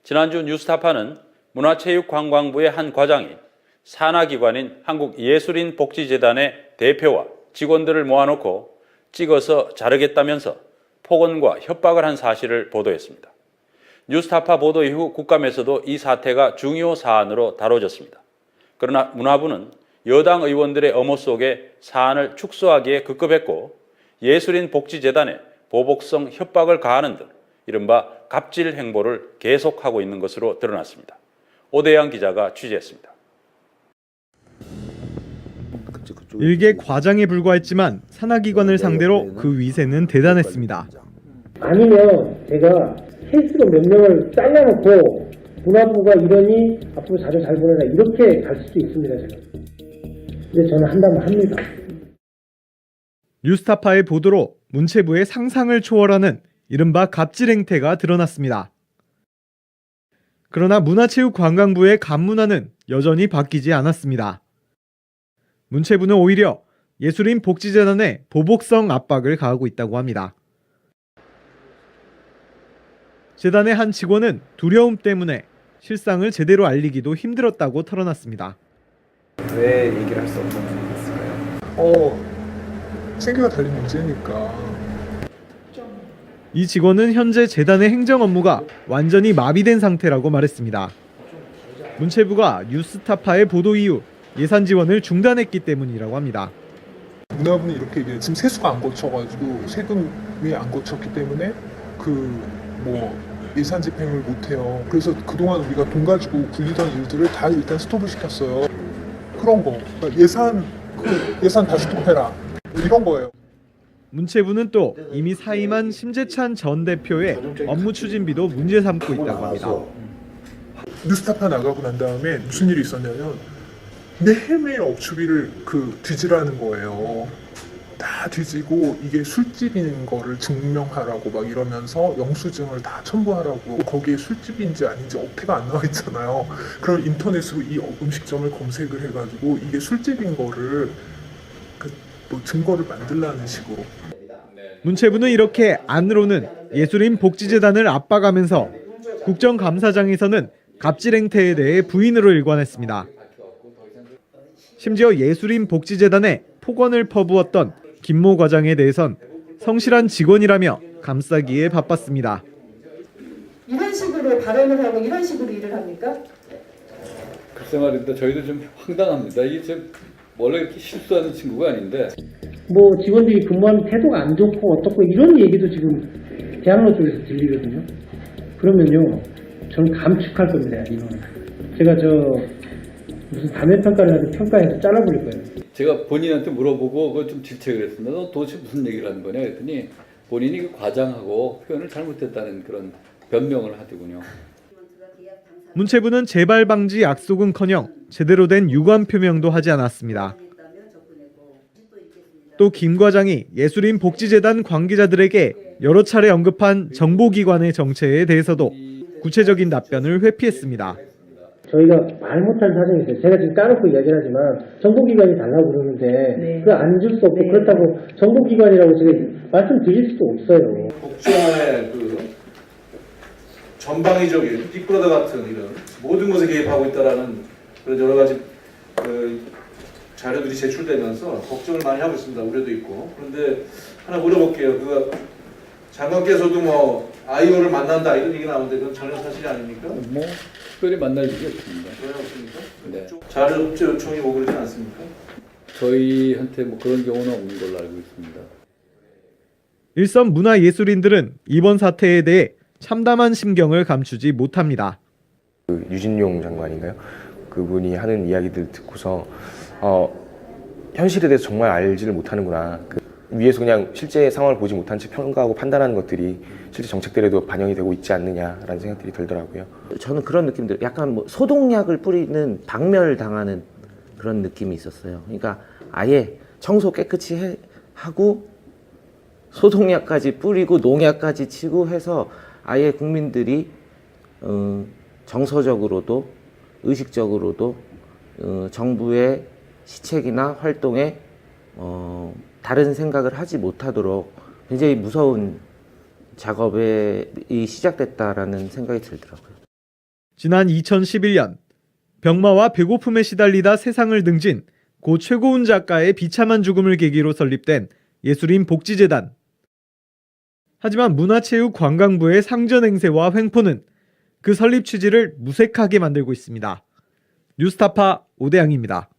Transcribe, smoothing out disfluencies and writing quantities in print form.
지난주 뉴스타파는 문화체육관광부의 한 과장이 산하기관인 한국예술인복지재단의 대표와 직원들을 모아놓고 찍어서 자르겠다면서 폭언과 협박을 한 사실을 보도했습니다. 뉴스타파 보도 이후 국감에서도 이 사태가 중요 사안으로 다뤄졌습니다. 그러나 문화부는 여당 의원들의 엄호 속에 사안을 축소하기에 급급했고 예술인복지재단에 보복성 협박을 가하는 등 이른바 갑질 행보를 계속하고 있는 것으로 드러났습니다. 오대양 기자가 취재했습니다. 일개 과장에 불과했지만 산하기관을 상대로 그 위세는 대단했습니다. 아니면 제가 케이스로 몇 명을 잘라놓고 문화부가 이러니 앞으로 자료 잘 보내라 이렇게 갈 수도 있습니다. 제가. 근데 저는 한다면 합니다. 뉴스타파의 보도로 문체부의 상상을 초월하는 이른바 갑질 행태가 드러났습니다. 그러나 문화체육관광부의 간문화는 여전히 바뀌지 않았습니다. 문체부는 오히려 예술인복지재단에 보복성 압박을 가하고 있다고 합니다. 재단의 한 직원은 두려움 때문에 실상을 제대로 알리기도 힘들었다고 털어놨습니다. 왜 얘기를 할 수 없는 분이 있을까요? 생계가 달린 문제니까. 이 직원은 현재 재단의 행정 업무가 완전히 마비된 상태라고 말했습니다. 문체부가 뉴스타파의 보도 이후 예산 지원을 중단했기 때문이라고 합니다. 문화부는 이렇게 얘기해요. 지금 세수가 안 거쳐가지고 세금이 안 거쳤기 때문에 예산 집행을 못해요. 그래서 그동안 우리가 돈 가지고 굴리던 일들을 다 일단 스톱을 시켰어요. 그런 거. 그러니까 예산 다 스톱해라. 이런 거예요. 문체부는 또 이미 사임한 심재찬 전 대표의 업무 추진비도 문제 삼고 있다고 합니다. 뉴스타파 나가고 난 다음에 무슨 일이 있었냐면 매일매일 업추비를 뒤지라는 거예요. 다 뒤지고 이게 술집인 거를 증명하라고 막 이러면서 영수증을 다 첨부하라고. 거기에 술집인지 아닌지 억태가 안 나와 있잖아요. 그럼 인터넷으로 이 음식점을 검색을 해가지고 이게 술집인 거를 증거를 만들라는 식으로. 문체부는 이렇게 안으로는 예술인복지재단을 압박하면서 국정감사장에서는 갑질 행태에 대해 부인으로 일관했습니다. 심지어 예술인복지재단에 폭언을 퍼부었던 김모 과장에 대해선 성실한 직원이라며 감싸기에 바빴습니다. 이런 식으로 발언을 하고 이런 식으로 일을 합니까? 글쎄 말입니다. 저희도 좀 황당합니다. 이게 원래 이렇게 실수하는 친구가 아닌데. 직원들이 근무하는 태도가 안 좋고 어떻고 이런 얘기도 지금 대학로 쪽에서 들리거든요. 그러면요, 저는 감축할 겁니다. 이거는. 제가 무슨 담배평가를 하든 평가해서 잘라버릴 거예요. 제가 본인한테 물어보고 그걸 좀 질책을 했습니다. 너 도대체 무슨 얘기를 하는 거냐 그랬더니 본인이 그 과장하고 표현을 잘못했다는 그런 변명을 하더군요. 문체부는 재발 방지 약속은커녕 제대로 된 유감 표명도 하지 않았습니다. 또 김 과장이 예술인복지재단 관계자들에게 여러 차례 언급한 정보기관의 정체에 대해서도 구체적인 답변을 회피했습니다. 저희가 말 못할 사정이 있어요. 제가 지금 까놓고 이야기를 하지만 정보기관이 달라고 그러는데 그거 안 줄 수 없고 그렇다고 정보기관이라고 제가 말씀드릴 수도 없어요. 국정원의 전방위적인 빅브라더 같은 이런 모든 것에 개입하고 있다라는 그런 여러 가지 자료들이 제출되면서 걱정을 많이 하고 있습니다. 우려도 있고. 그런데 하나 물어볼게요. 장관께서도 아이오를 만난다 이런 얘기 나오는데 그건 전혀 사실이 아닙니까? 특별히 만날 일이 없습니다. 전혀 없습니까? 네. 자료 협조 요청이 그러지 않습니까? 저희한테 그런 경우는 없는 걸로 알고 있습니다. 일선 문화예술인들은 이번 사태에 대해 참담한 심경을 감추지 못합니다. 유진용 장관인가요? 그분이 하는 이야기들 듣고서 현실에 대해서 정말 알지를 못하는구나. 위에서 그냥 실제 상황을 보지 못한 채 평가하고 판단하는 것들이 실제 정책들에도 반영이 되고 있지 않느냐라는 생각들이 들더라고요. 저는 그런 느낌들, 약간 소독약을 뿌리는 박멸당하는 그런 느낌이 있었어요. 그러니까 아예 청소 깨끗이 하고 소독약까지 뿌리고 농약까지 치고 해서 아예 국민들이 정서적으로도 의식적으로도 정부의 시책이나 활동에 다른 생각을 하지 못하도록 굉장히 무서운 작업이 시작됐다라는 생각이 들더라고요. 지난 2011년 병마와 배고픔에 시달리다 세상을 등진 고 최고훈 작가의 비참한 죽음을 계기로 설립된 예술인 복지재단. 하지만 문화체육관광부의 상전 행세와 횡포는 그 설립 취지를 무색하게 만들고 있습니다. 뉴스타파 오대양입니다.